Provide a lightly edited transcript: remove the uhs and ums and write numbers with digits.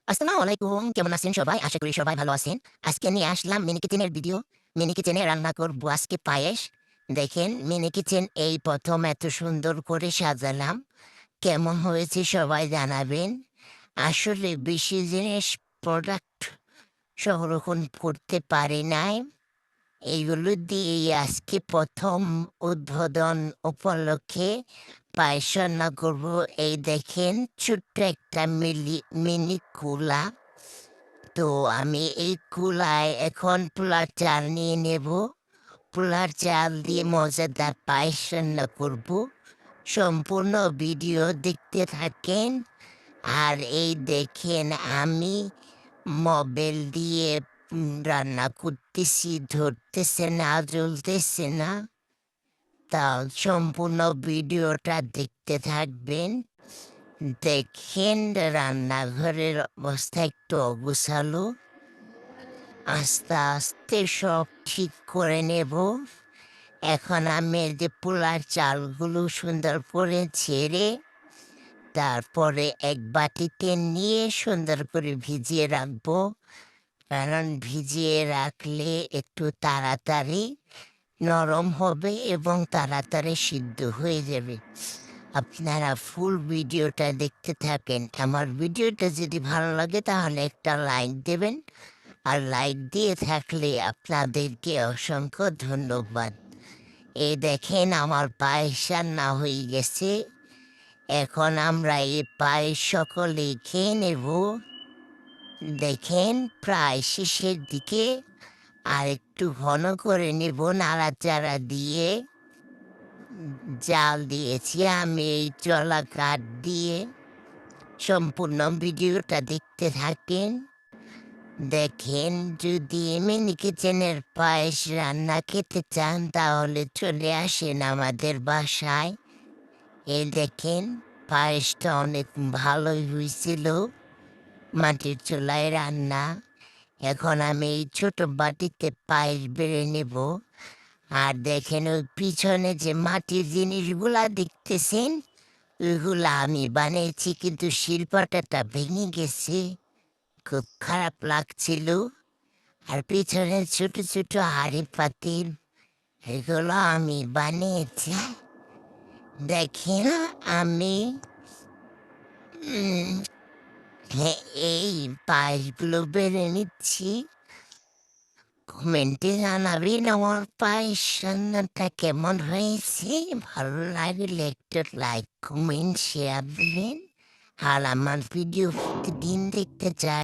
আসসালামু আলাইকুম। কেমন আছেন সবাই? আশা করি সবাই ভালো আছেন। আজকে নিয়ে আসলাম মিনি কিচেনের ভিডিও। মিনি কিচেনে রান্না করব আজকে পায়েস। দেখেন মিনি কিচেন এই ১ম এত সুন্দর করে সাজালাম। কেমন হয়েছে সবাই জানাবেন। আসলে বেশি জিনিস প্রোডাক্ট সংরক্ষণ করতে পারি নাই। এইগুলো দিয়েই আজকে ১ম উদ্বোধন উপলক্ষে পায়েস রান্না করব। এই দেখেন ছোট্ট একটা মিনি কুলা। তো আমি এই কুলায় এখন পোলার চাল নিয়ে নেব। পোলার চাল দিয়ে মজাদার পায়েস রান্না করব। সম্পূর্ণ ভিডিও দেখতে থাকেন। আর এই দেখেন আমি মোবাইল দিয়ে রান্না করতেছি, ধরতেছে না, জ্বলতেছে না। তাও সম্পূর্ণ ভিডিওটা দেখতে থাকবেন। দেখেন রান্নাঘরের অবস্থা একটু অগোছালো। আস্তে আস্তে সব ঠিক করে নেব। এখন আমি এই যে পোলার চালগুলো সুন্দর করে ঝেড়ে তারপরে এক বাটিতে নিয়ে সুন্দর করে ভিজিয়ে রাখবো। কারণ ভিজিয়ে রাখলে একটু তাড়াতাড়ি নরম হবে এবং তাড়াতাড়ি সিদ্ধ হয়ে যাবে। আপনারা ফুল ভিডিওটা দেখতে থাকেন। আমার ভিডিওটা যদি ভালো লাগে তাহলে একটা লাইক দেবেন। আর লাইক দিয়ে থাকলে আপনাদেরকে অসংখ্য ধন্যবাদ। এই দেখেন আমার পায়েস রান্না হয়ে গেছে। এখন আমরা এই পায়েস সকলে খেয়ে নেব। দেখেন প্রায় শেষের দিকে আর একটু ঘন করে নেব নাড়াচাড়া দিয়ে। জাল দিয়েছি আমি এই চলা কাঠ দিয়ে। সম্পূর্ণ ভিডিওটা দেখতে থাকেন। দেখেন যদি মিনি কিচেনের পায়েস রান্না খেতে চান তাহলে চলে আসেন আমাদের বাসায়। এই দেখেন পায়েসটা অনেক ভালোই হয়েছিল। মাটির চুলায় রান্না। এখন আমি এই ছোট বাটিতে পায়েস বেড়ে নেব। আর দেখেন ওই পিছনে যে মাটির জিনিসগুলা দেখতেছেন ওইগুলা আমি বানিয়েছি, কিন্তু শিল্পটাটা ভেঙে গেছে। খুব খারাপ লাগছিল। আর পিছনে ছোট ছোট হাঁড়ি পাতিল এগুলো আমি বানিয়েছি। দেখেন আমি উম, এই পায়েসগুলো বেড়ে নিচ্ছি। কমেন্টে জানাবেন আমার পায়েস রান্নাটা কেমন হয়েছে। ভালো লাগলে একটা লাইক কমেন্ট শেয়ার দিবেন। আর আমার ভিডিও প্রতিদিন দেখতে চাই